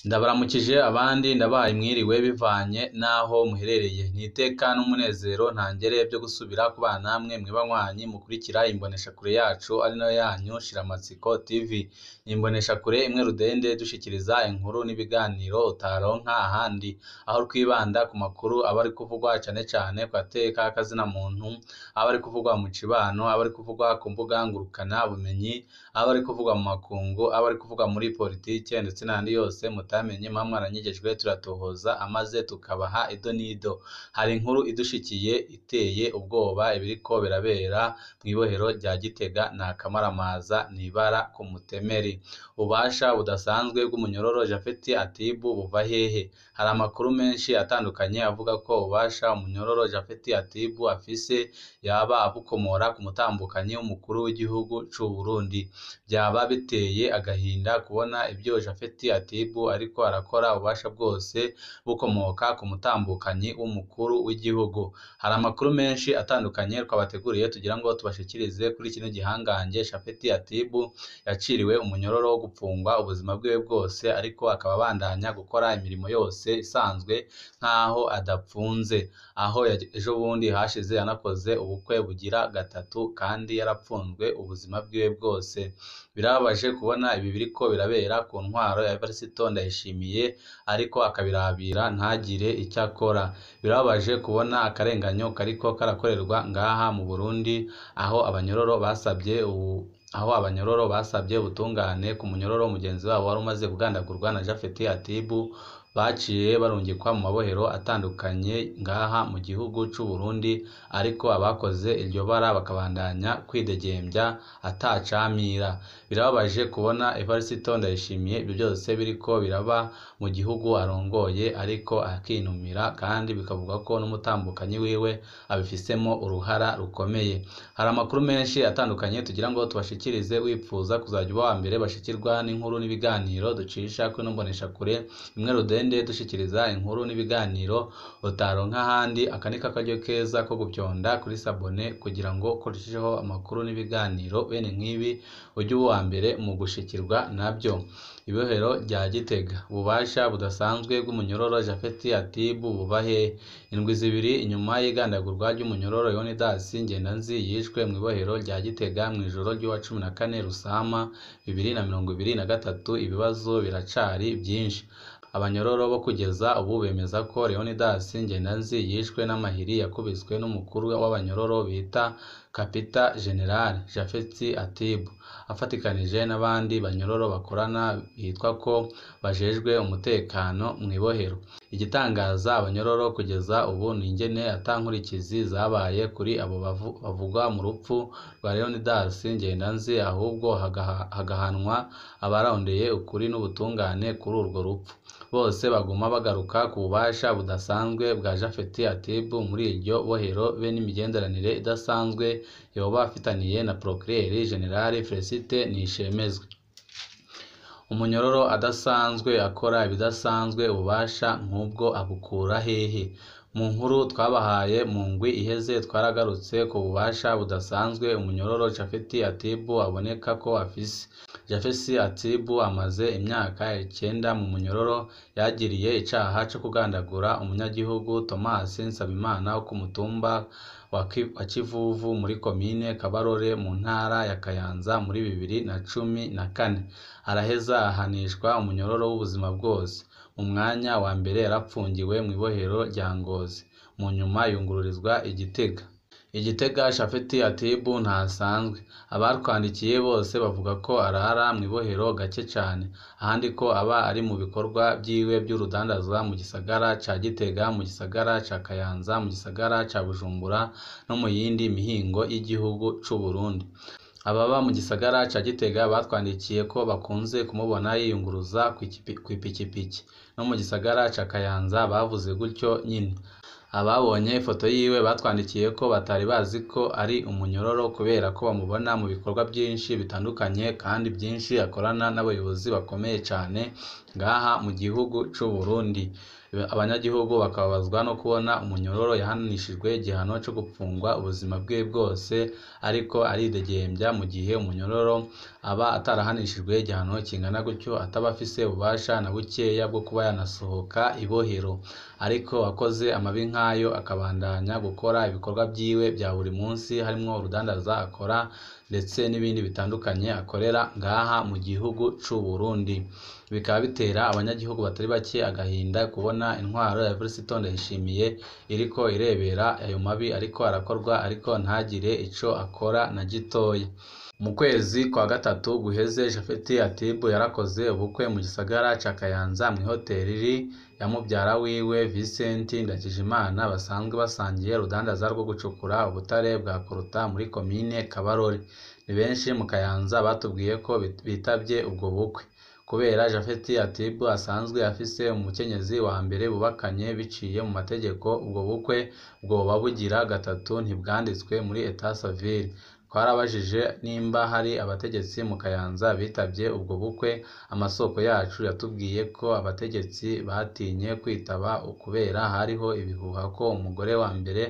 Ndabaramukije abandi ndabahaye mwiriwe bivanye n'aho muherereye. Ni iteka n'umunezero ntangere byo gusubira kubana namwe mwibanywanyi mukurikira imboneshakure yacu ari nayo yanyu Shiramatsiko TV. Imboneshakure imwe rudende dushikiriza inkuru n'ibiganiro utaronka ahandi, aho twibanda ku makuru aba ari kuvugwa cane cane ku gateka k'azina muntu, aba ari kuvugwa mu cibano, aba ari kuvugwa ku mbuga ngurukana bumenyi, aba ari kuvugwa mu makungu, aba ari kuvugwa muri politike ndetse n'andi yose mutamenye mpamwe aranyigejwe turatohoza amaze tukabaha ido n'ido. Hari inkuru idushikiye iteye ubwoba ibiriko birabera mw'ibohero rya Gitega na kamaramaza nibara ku mutemeri. Ububasha budasanzwe bw'umunyororo Japhet Atibu buva hehe? Hari amakuru menshi atandukanye avuga ko ububasha umunyororo Japhet Atibu afise yaba abukomora ku mutambukanyi w'umukuru w'igihugu c'u Burundi. Byaba biteye agahinda kubona ibyo Japhet Atibu ariko arakora ububasha bwose bukomoka ku mutambukanyi w'umukuru w'igihugu. Hari amakuru menshi atandukanye twabateguriye tugira ngo tubashikirize kuri kino gihangange Japhet Atibu yaciriwe umunyororo wo gupfungwa ubuzima bwiwe bwose, ariko akaba abandanya gukora imirimo yose isanzwe nk'aho adapfunze, aho ejo bundi hashize yanakoze ubukwe bugira gatatu kandi yarapfunzwe ubuzima bwiwe bwose. Birababaje kubona ibi biriko birabera ku ntwaro ya Evariste Ndayishimiye ariko akabirabira ntagire icyo akora. Birababaje kubona akarenganyo kariko karakorerwa ngaha mu Burundi, aho abanyororo basabye ubutungane ku munyororo mugenzi wabo wari umaze kugandagurwa na Japhet Atibu, baciye barungikwa mu mabohero atandukanye ngaha mu gihugu c'u Burundi, ariko abakoze iryo bara bakabandanya kwidegembya atacamira. Birababaje kubona Evariste Ndayishimiye ibyo byose biriko biraba mu gihugu arongoye ariko akinumira, kandi bikavuga ko n'umutambukanyi wiwe abifisemo uruhara rukomeye. Hari amakuru menshi atandukanye tugira ngo tubashikirize, wipfuza kuzajya uba wa mbere bashikirwa n'inkuru n'ibiganiro ducisha kuri mboneshakure imwe rudende dushikiriza inkuru n'ibiganiro utaronka ahandi. Aka ni kakaryo keza ko guvyonda kuri sabone kugira ngo ukoresheho amakuru n'ibiganiro bene nk'ibi ujye uba wa mbere mu gushikirwa nabyo. Ibohero rya Gitega, ububasha budasanzwe bw'umunyororo Japhet Atibu buva hehe? Indwi zibiri inyuma y'igandagurwa ry'umunyororo Leonidas Ngendanzi yishwe mw'ibohero rya Gitega mw'ijoro ry'uwa 14 Rusama 2023, ibibazo biracari byinshi. Abanyororo bo kugeza ubu bemeza ko Leonidas Ngendanzi yishwe n'amahiri yakubiswe n'umukuru w'abanyororo bita Kapita General Japhet Atibu afatikanije n'abandi banyororo bakorana bitwa ko bajejwe umutekano mw'ibohero. Igitangaza abanyororo kugeza ubu ni ingene atankurikizi zabaye kuri abo bavugwa mu rupfu rwa Leonidas Ngendanzi, ahubwo hagahanwa abarondeye ukuri n'ubutungane kuri urwo rupfu. Bose baguma bagaruka ku bubasha budasanzwe bwa Japhet Atibu muri iryo bohero be n'imigenderanire idasanzwe yoba afitaniye na Procureur General Felicite Nishemezwe. Umunyororo adasanzwe akora ibidasanzwe, ububasha nk'ubwo abukura hehe? Mu nkuru twabahaye mu ngwi iheze twaragarutse ku bubasha budasanzwe umunyororo Japhet Atibu aboneka ko afise. Japhet Atibu amaze imyaka 9 mu munyororo, yagiriye icaha co kugandagura umunyagihugu Thomas Nsabimana wo ku mutumba wa Kivuvu muri komine Kabarore mu ntara ya Kayanza muri 2014. Araheza ahanishwa umunyororo w'ubuzima bwose. Mu mwanya wa mbere yarapfungiwe mw'ibohero rya Ngozi, mu nyuma yungururizwa Igitega. Japhet Atibu ntasanzwe. Abarwandikiye bose bavuga ko arara mw'ibohero gake cane, ahandi ko aba ari mu bikorwa byiwe by'urudandazwa mu gisagara ca Gitega, mu gisagara ca Kayanza, mu gisagara ca Bujumbura no mu yindi mihingo y'igihugu c'u Burundi. Ababa mu gisagara ca Gitega batwandikiye ko bakunze kumubona yiyunguruza kw'ipikipiki, no mu gisagara ca Kayanza bavuze gutyo nyine. Ababonye ifoto yiwe batwandikiye ko batari bazi ko ari umunyororo kubera ko bamubona mu bikorwa byinshi bitandukanye kandi byinshi akorana n'abayobozi bakomeye cane ngaha mu gihugu c'u Burundi. abanyagihugu bakababazwa no kubona umunyororo yahanishijwe igihano cyo gupfungwa ubuzima bwe bwose ariko aridegembya, mu gihe umunyororo aba atarahanishijwe igihano kingana gutyo ataba afise ububasha na bukeya bwo kuba yanasohoka ibohero, ariko wakoze amabi nk'ayo akabandanya gukora ibikorwa byiwe bya buri munsi harimwo urudandaza akora ndetse n'ibindi bitandukanye akorera ngaha mu gihugu c'u Burundi. Bikaba bitera abanyagihugu batari bake agahinda kubona intwaro ya Evariste Ndayishimiye iriko irebera ayo mabi ariko arakorwa ariko ntagire ico akora na gitoya. Mu kwezi kwa gatatu guheze Japhet Atibu yarakoze ubukwe mu gisagara ca Kayanza mu hoteli ya mubyara wiwe Vincent Ndagijimana basanzwe basangiye urudandaza rwo gucukura ubutare bwa Koruta muri komine Kabarore. Ni benshi mu Kayanza batubwiye ko bitavye ubwo bukwe kubera Japhet Atibu asanzwe afise umukenyezi wa mbere bubakanye biciye mu mategeko. Ubwo bukwe bwoba bugira gatatu ntibwanditswe muri Etat Civil. Twarabajije nimba hari abategetsi mu Kayanza bitavye ubwo bukwe, amasoko yacu yatubwiye ko abategetsi batinye kwitaba kubera hariho ibihuha ko umugore wa mbere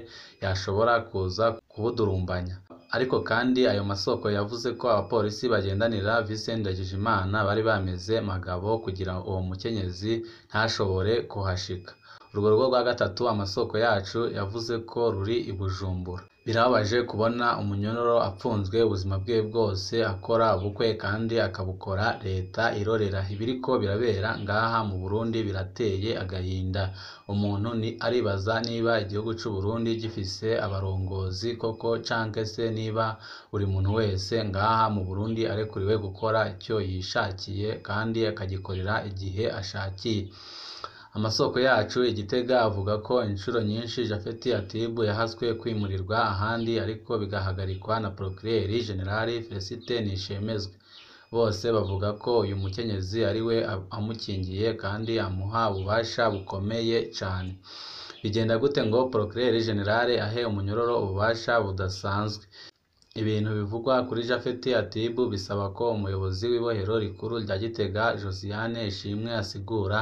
yashobora kuza kubudurumbanya. Ariko kandi ayo masoko yavuze ko abapolisi bagendanira Vincent Ndagijimana bari bameze magabo kugira uwo mukenyezi ntashobore kuhashika. Urwo rugo rwa gatatu amasoko yacu yavuze ko ruri i Bujumbura. Birababaje kubona umunyororo apfunzwe ubuzima bwe bwose akora ubukwe kandi akabukora leta irorera. Ibiriko birabera ngaha mu Burundi birateye agahinda. Umuntu aribaza niba igihugu c'u Burundi gifise abarongozi koko canke se niba buri muntu wese ngaha mu Burundi arekuriwe gukora icyo yishakiye kandi akagikorera igihe ashakiye. Amasoko yacu Igitega avuga ko inshuro nyinshi Japhet Atibu yahaswe kwimurirwa ahandi ariko bigahagarikwa na Procureur General Felicite Nishemezwe. Bose bavuga ko uyu mukenyezi ari we amukingiye kandi amuha ububasha bukomeye cyane. Bigenda gute ngo Procureur General ahe umunyororo ububasha budasanzwe? Ibintu bivugwa kuri Japhet Atibu bisaba ko umuyobozi w'ibohero rikuru rya Gitega Josiane Ishimwe asigura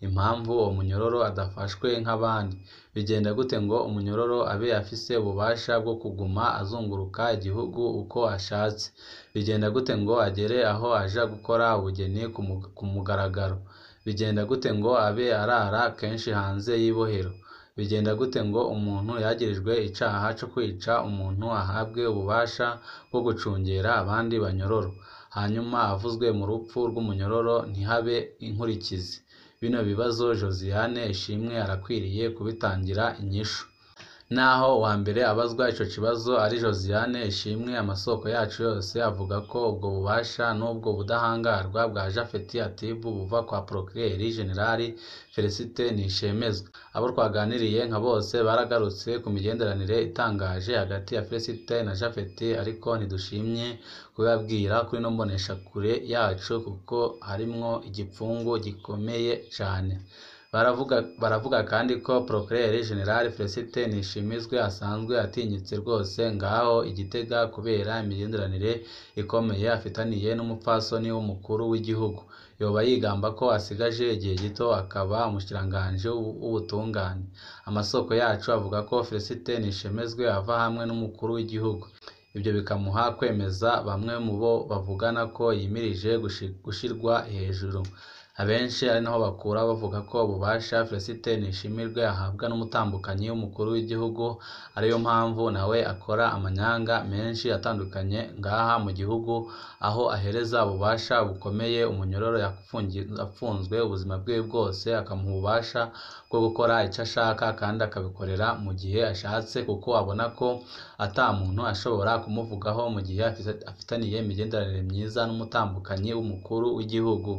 impamvu uwo munyororo adafashwe nk'abandi. Bigenda gute ngo umunyororo abe afise ububasha bwo kuguma azunguruka igihugu uko ashatse? Bigenda gute ngo agere aho aja gukora ubugeni ku mugaragaro? Bigenda gute ngo abe arara kenshi hanze y'ibohero? Bigenda gute ngo umuntu yagirijwe icaha cyo kwica umuntu ahabwe ububasha bwo gucungera abandi banyororo, hanyuma avuzwe mu rupfu rw'umunyororo ntihabe inkurikizi? Bino bibazo Josiane Ishimwe arakwiriye kubitangira inyishu. Naho wa mbere abazwa ico kibazo ari Josiane Ishimwe, amasoko yacu yose avuga ko ubwo bubasha n'ubwo budahangarwa bwa Japhet Atibu buva kwa Procureur General Felicite Nishemezwe. Abo twaganiriye nka bose baragarutse ku migenderanire itangaje hagati ya Felicite na Japhet, ariko ntidushimye kubabwira kuri no mbonesha kure yacu kuko harimwo igipfungu gikomeye cyane. Baravuga kandi ko Procureur General Felicite Nishimizwe asanzwe atinyitse rwose ngaho Igitega kubera imigenderanire ikomeye afitaniye n'umupfasoni w'umukuru w'igihugu. Yoba yigamba ko asigaje igihe gito akaba umushikiranganje w'ubutungane. Amasoko yacu avuga ko Felicite Nishimizwe ava hamwe n'umukuru w'igihugu. Ibyo bikamuha kwemeza bamwe mu bo bavugana ko yimirije gushirwa hejuru. Abenshi ari naho bakura bavuga ko ububasha Felicite Nishimirwe ahabwa n'umutambukanyi w'umukuru w'igihugu, ariyo mpamvu nawe akora amanyanga menshi atandukanye ngaha mu gihugu, aho ahereza ububasha bukomeye umunyororo yafunzwe ubuzima bwe bwose, akamuha ububasha bwo gukora icyo ashaka kandi akabikorera mu gihe ashatse, kuko abona ko ata muntu ashobora kumuvugaho mu gihe afitaniye imigenderanire myiza n'umutambukanyi w'umukuru w'igihugu.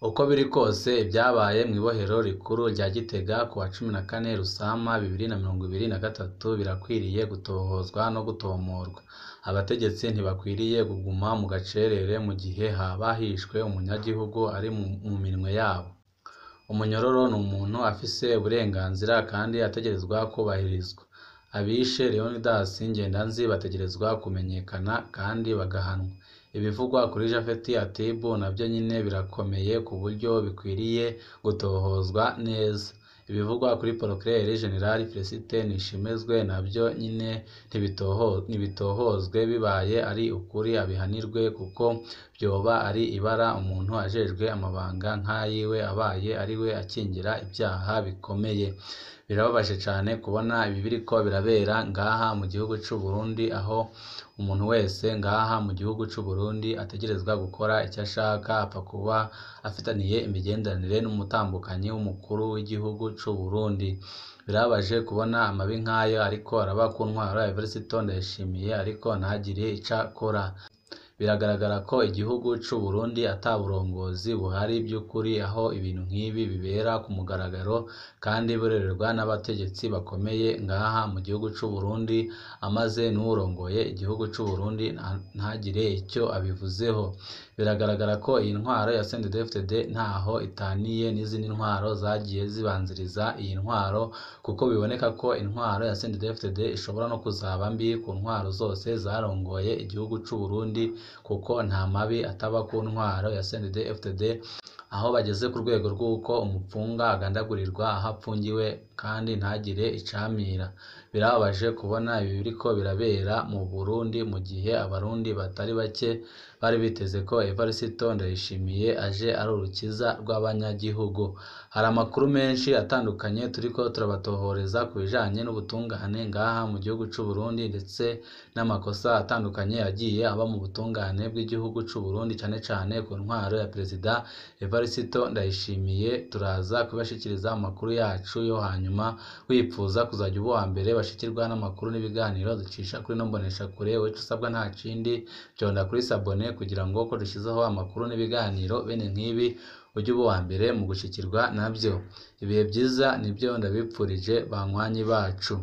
Uko biri kose ibyabaye mu ibohero rikuru rya Gitega ku wa 14 Rusama 2023 birakwiriye gutohozwa no gutomorwa. Abategetsi ntibakwiriye kuguma mu gacerere mu gihe haba hishwe umunyagihugu ari mu minwe yabo. Umunyororo ni umuntu afise uburenganzira kandi ategerezwa kubahirizwa. Abishe Leonidas Ngendanzi bategerezwa kumenyekana kandi bagahanwa. Ibivugwa kuri Japhet Atibu nabyo nyine birakomeye ku buryo bikwiriye gutohozwa neza. ibivugwa kuri Procureur General Félicité Nishimezwe nabyo nyine ntibitohozwe, bibaye ari ukuri abihanirwe kuko byoba ari ibara umuntu ajejwe amabanga nk'ayiwe abaye ariwe akingira ibyaha bikomeye. Birababaje cyane kubona ibi biriko birabera ngaha mu gihugu c'u Burundi, aho umuntu wese ngaha mu gihugu c'u Burundi ategerezwa gukora icyo ashaka apfa kuba afitaniye imigenderanire n'umutambukanyi w'umukuru w'igihugu c'u Burundi. Birababaje kubona amabi nk'ayo ariko araba ku ntwaro ya Evariste Ndayishimiye ariko ntagire ico akora. Biragaragara ko igihugu c'u Burundi ata burongozi buhari by'ukuri, aho ibintu nk'ibi bibera ku mugaragaro kandi burererwa n'abategetsi bakomeye ngaha mu gihugu c'u Burundi, amaze n'urongoye igihugu c'u Burundi ntagire icyo abivuzeho. Biragaragara ko iyi ntwaro ya CNDD-FDD ntaho itaniye n'izindi ntwaro zagiye zibanziriza iyi ntwaro, kuko biboneka ko intwaro ya CNDD-FDD ishobora no kuzaba mbi ku ntwaro zose zarongoye igihugu c'u Burundi, kuko nta mabi ataba ku ntwaro ya CNDD-FDD, aho bageze ku rwego rw'uko umupfunga agandagurirwa aho apfungiwe kandi ntagire icamira. Birababaje kubona ibi biriko birabera mu Burundi mu gihe abarundi batari bake bari biteze ko Evariste Ndayishimiye aje ari urukiza rw'abanyagihugu. Hari amakuru menshi atandukanye turiko turabatohoreza ku bijanye n'ubutungane ngaha mu gihugu c'u Burundi, ndetse n'amakosa atandukanye yagiye aba mu butungane bw'igihugu c'u Burundi, cane cane ku ntwaro ya Perezida Evariste Ndayishimiye. Turaza kubashikiriza amakuru yacu yo hanyuma. Wipfuza kuzajya uba uwa mbere bashikirwa n'amakuru n'ibiganiro ducisha kuri no mboneshakure, ico usabwa nta kindi vyonda kuri sabone kugira ngo ko dushizeho amakuru n'ibiganiro bene nk'ibi ujye uba uwa mbere mu gushikirwa navyo. Ibihe byiza nibyo ndabipfurije banywanyi bacu.